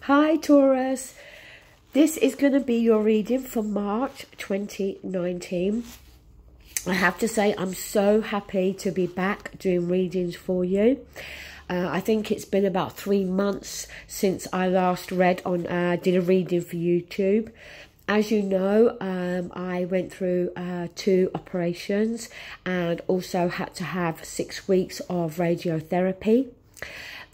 Hi Taurus, this is going to be your reading for March 2019. I have to say I'm so happy to be back doing readings for you. I think it's been about 3 months since I last did a reading for YouTube. As you know, I went through 2 operations and also had to have 6 weeks of radiotherapy.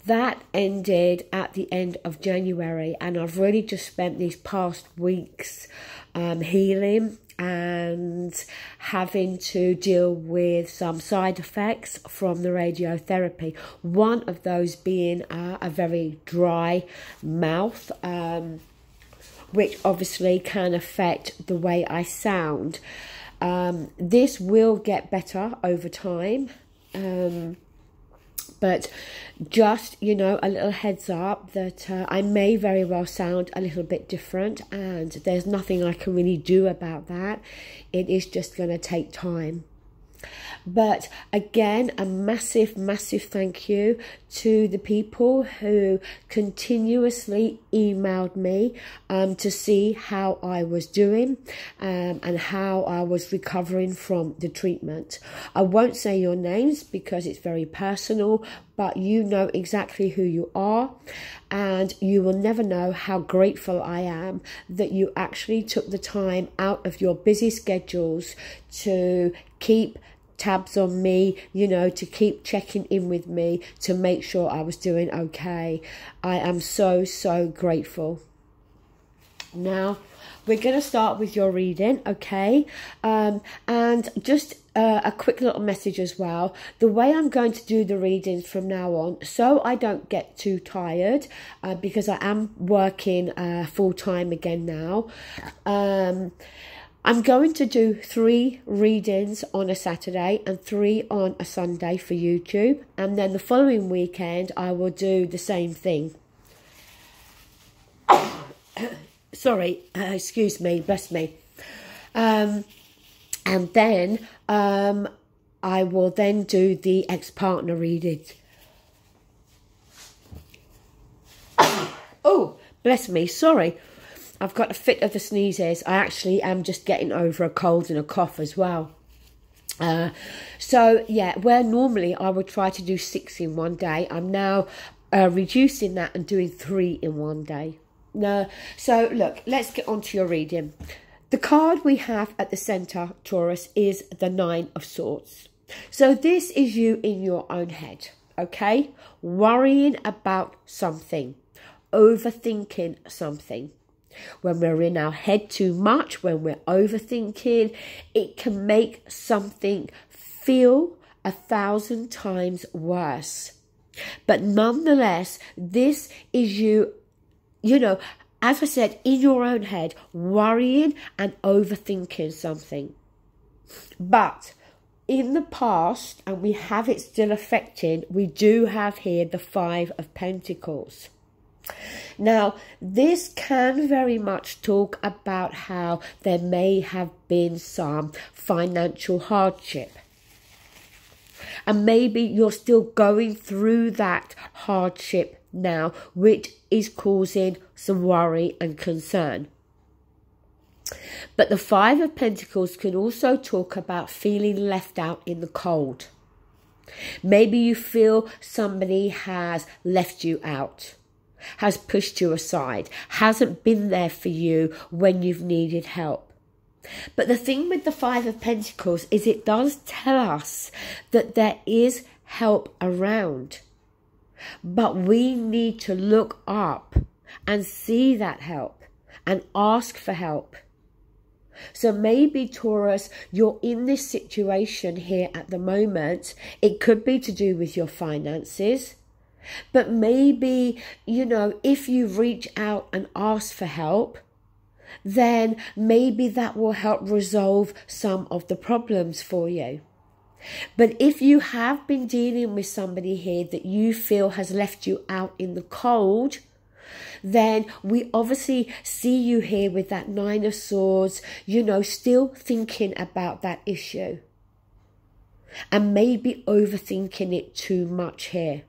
That ended at the end of January, and I've really just spent these past weeks healing and having to deal with some side effects from the radiotherapy. One of those being a very dry mouth, which obviously can affect the way I sound. This will get better over time. But just, you know, a little heads up that I may very well sound a little bit different, and there's nothing I can really do about that. It is just going to take time. But again, a massive, massive thank you to the people who continuously emailed me to see how I was doing and how I was recovering from the treatment. I won't say your names because it's very personal, but you know exactly who you are, and you will never know how grateful I am that you actually took the time out of your busy schedules to keep tabs on me, you know, to keep checking in with me to make sure I was doing okay. I am so, so grateful. Now, we're going to start with your reading, okay? And just a quick little message as well. The way I'm going to do the readings from now on, so I don't get too tired, because I am working full-time again now, I'm going to do 3 readings on a Saturday and 3 on a Sunday for YouTube. And then the following weekend, I will do the same thing. Sorry, excuse me, bless me. And then I will then do the ex-partner reading. Oh, bless me, sorry. I've got a fit of the sneezes. I actually am just getting over a cold and a cough as well. So, yeah, where normally I would try to do 6 in one day, I'm now reducing that and doing 3 in one day. So, look, let's get on to your reading. The card we have at the centre, Taurus, is the 9 of Swords. So this is you in your own head, okay? Worrying about something, overthinking something. When we're in our head too much, when we're overthinking, it can make something feel 1,000 times worse. But nonetheless, this is you know, as I said, in your own head, worrying and overthinking something. But in the past, and we have it still affecting, we do have here the 5 of Pentacles. Now, this can very much talk about how there may have been some financial hardship. And maybe you're still going through that hardship now, which is causing some worry and concern. But the 5 of Pentacles can also talk about feeling left out in the cold. Maybe you feel somebody has left you out, has pushed you aside, hasn't been there for you when you've needed help. But the thing with the 5 of Pentacles is it does tell us that there is help around. But we need to look up and see that help and ask for help. So maybe, Taurus, you're in this situation here at the moment. It could be to do with your finances. But maybe, you know, if you reach out and ask for help, then maybe that will help resolve some of the problems for you. But if you have been dealing with somebody here that you feel has left you out in the cold, then we obviously see you here with that 9 of Swords, you know, still thinking about that issue. And maybe overthinking it too much here.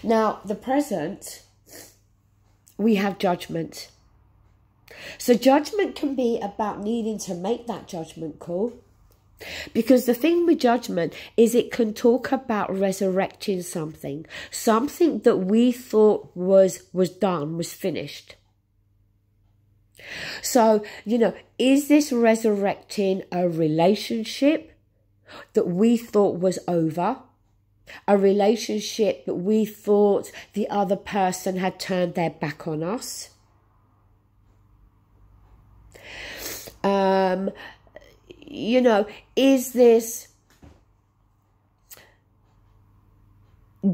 Now, the present, we have judgment. So judgment can be about needing to make that judgment call. Because the thing with judgment is it can talk about resurrecting something. Something that we thought was done, was finished. So, you know, is this resurrecting a relationship that we thought was over? A relationship that we thought the other person had turned their back on us? You know, is this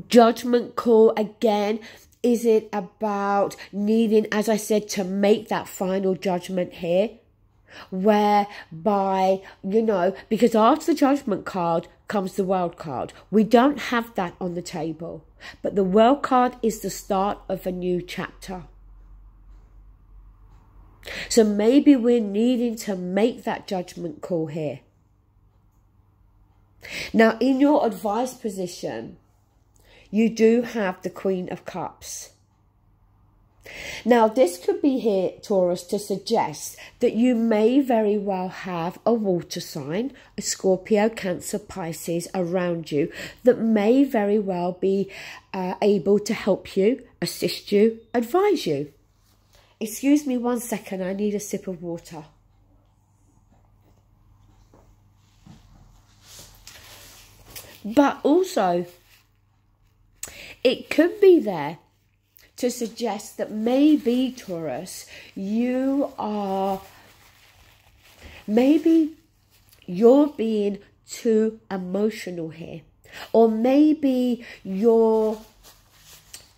judgment call again? Is it about needing, as I said, to make that final judgment here? Whereby, you know, because after the judgment card comes the world card. We don't have that on the table. But the world card is the start of a new chapter. So maybe we're needing to make that judgment call here. Now, in your advice position, you do have the Queen of Cups. Now, this could be here, Taurus, to suggest that you may very well have a water sign, a Scorpio, Cancer, Pisces around you that may very well be able to help you, assist you, advise you. Excuse me 1 second, I need a sip of water. But also, it could be there to suggest that maybe, Taurus, maybe you're being too emotional here. Or maybe you're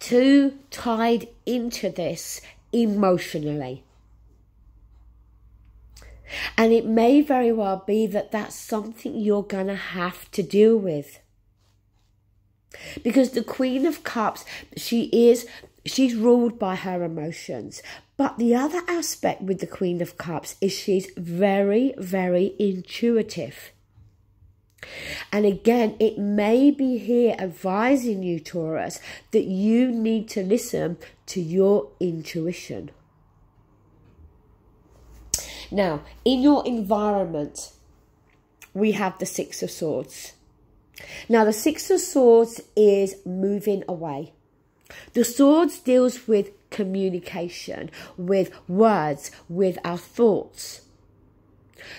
too tied into this emotionally. And it may very well be that that's something you're going to have to deal with. Because the Queen of Cups, she's ruled by her emotions. But the other aspect with the Queen of Cups is she's very, very intuitive. And again, it may be here advising you, Taurus, that you need to listen to your intuition. Now, in your environment, we have the Six of Swords. Now, the Six of Swords is moving away. The Swords deals with communication, with words, with our thoughts.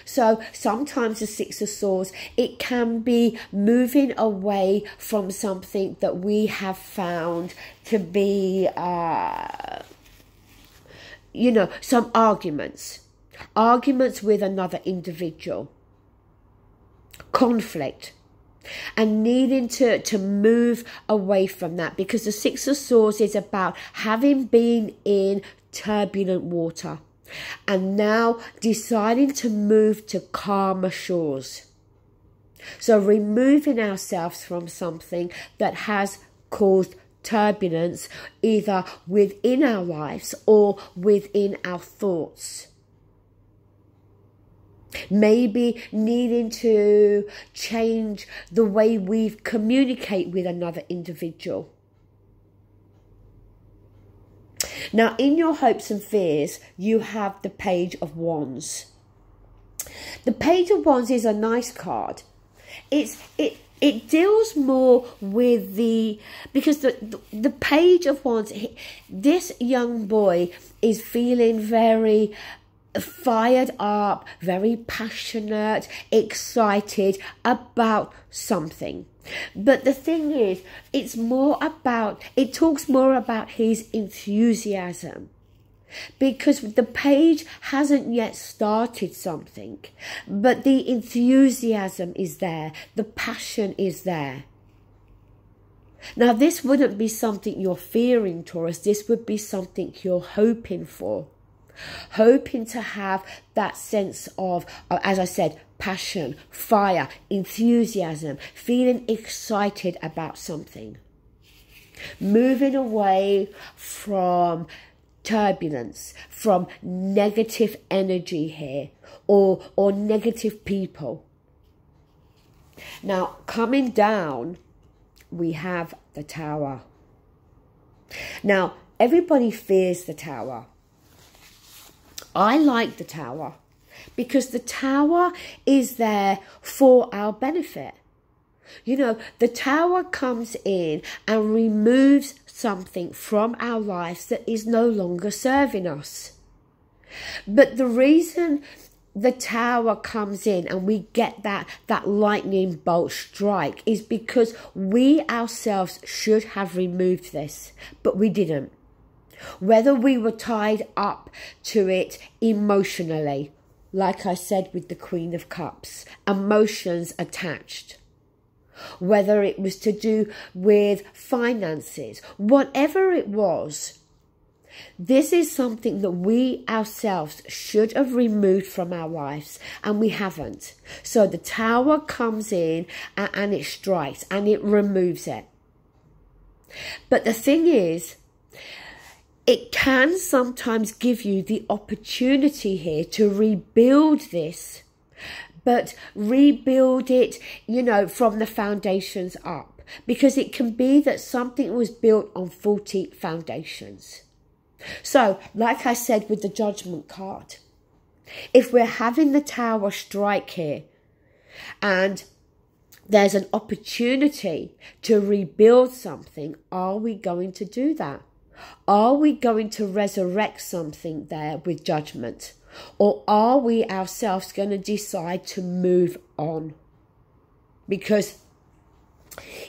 So sometimes the Six of Swords, it can be moving away from something that we have found to be, you know, some arguments with another individual, conflict. And needing to move away from that, because the Six of Swords is about having been in turbulent water and now deciding to move to calmer shores. So removing ourselves from something that has caused turbulence either within our lives or within our thoughts. Maybe needing to change the way we communicate with another individual. Now, in your hopes and fears, you have the Page of Wands. The Page of Wands is a nice card. It deals more with because the Page of Wands, this young boy is feeling very fired up, very passionate, excited about something. But the thing is, it talks more about his enthusiasm. Because the page hasn't yet started something, but the enthusiasm is there, the passion is there. Now, this wouldn't be something you're fearing, Taurus, this would be something you're hoping for. Hoping to have that sense of, as I said, passion, fire, enthusiasm, feeling excited about something. Moving away from turbulence, from negative energy here, or negative people. Now, coming down, we have the Tower. Now, everybody fears the Tower. I like the Tower because the Tower is there for our benefit. You know, the Tower comes in and removes something from our lives that is no longer serving us. But the reason the Tower comes in and we get that lightning bolt strike is because we ourselves should have removed this, but we didn't. Whether we were tied up to it emotionally, like I said with the Queen of Cups, emotions attached. Whether it was to do with finances, whatever it was, this is something that we ourselves should have removed from our lives, and we haven't. So the Tower comes in and it strikes and it removes it. But the thing is, it can sometimes give you the opportunity here to rebuild this, but rebuild it, you know, from the foundations up. Because it can be that something was built on faulty foundations. So, like I said with the Judgment card, if we're having the Tower strike here and there's an opportunity to rebuild something, are we going to do that? Are we going to resurrect something there with Judgment? Or are we ourselves going to decide to move on? Because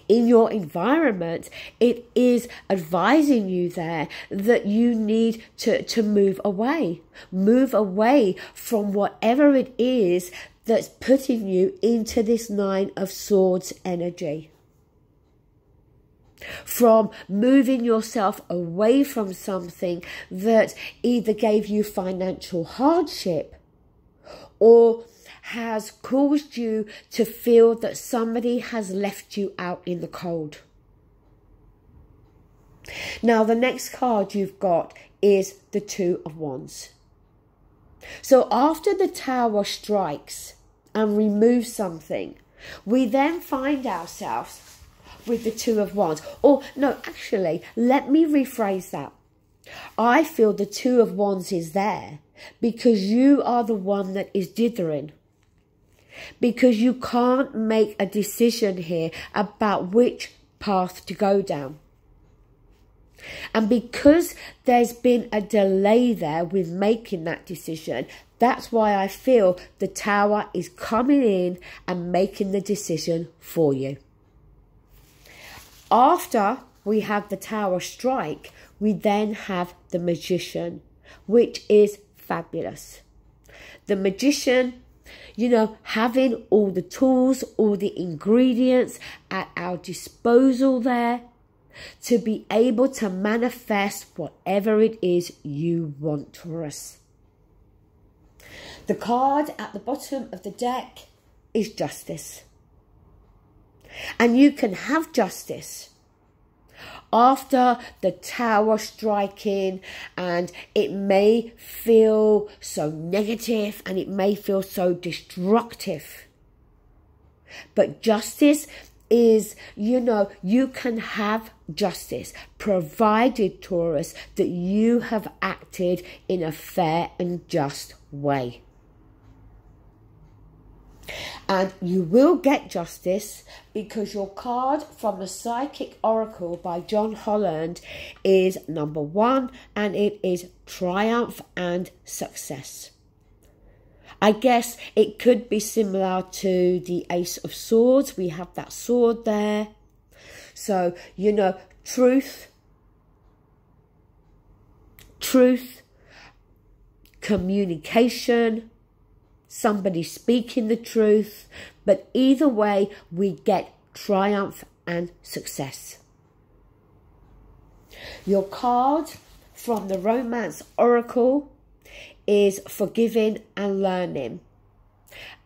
in your environment, it is advising you there that you need to move away. Move away from whatever it is that's putting you into this Nine of Swords energy. From moving yourself away from something that either gave you financial hardship or has caused you to feel that somebody has left you out in the cold. Now, the next card you've got is the Two of Wands. So after the Tower strikes and removes something, we then find ourselves with the Two of Wands. Or, no, actually, let me rephrase that. I feel the Two of Wands is there because you are the one that is dithering. Because you can't make a decision here about which path to go down. And because there's been a delay there with making that decision, that's why I feel the Tower is coming in and making the decision for you. After we have the Tower strike, we then have the Magician, which is fabulous. The Magician, you know, having all the tools, all the ingredients at our disposal there to be able to manifest whatever it is you want, Taurus. The card at the bottom of the deck is Justice. And you can have justice after the Tower striking, and it may feel so negative and it may feel so destructive. But justice is, you know, you can have justice provided, Taurus, that you have acted in a fair and just way. And you will get justice because your card from the Psychic Oracle by John Holland is number 1, and it is triumph and success. I guess it could be similar to the Ace of Swords. We have that sword there. So, you know, truth, communication, somebody speaking the truth, but either way we get triumph and success. Your card from the Romance Oracle is forgiving and learning.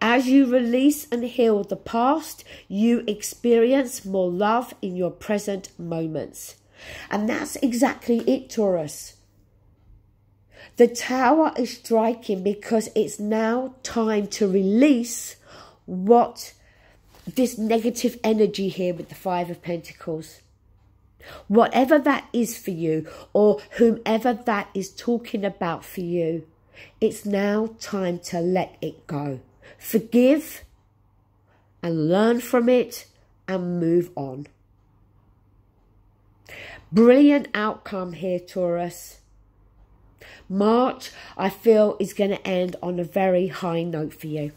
As you release and heal the past, you experience more love in your present moments. And that's exactly it, Taurus. The Tower is striking because it's now time to release what this negative energy here with the Five of Pentacles. Whatever that is for you, or whomever that is talking about for you, it's now time to let it go. Forgive and learn from it and move on. Brilliant outcome here, Taurus. March, I feel, is going to end on a very high note for you.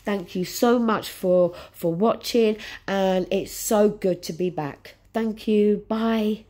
Thank you so much for watching, and it's so good to be back. Thank you. Bye.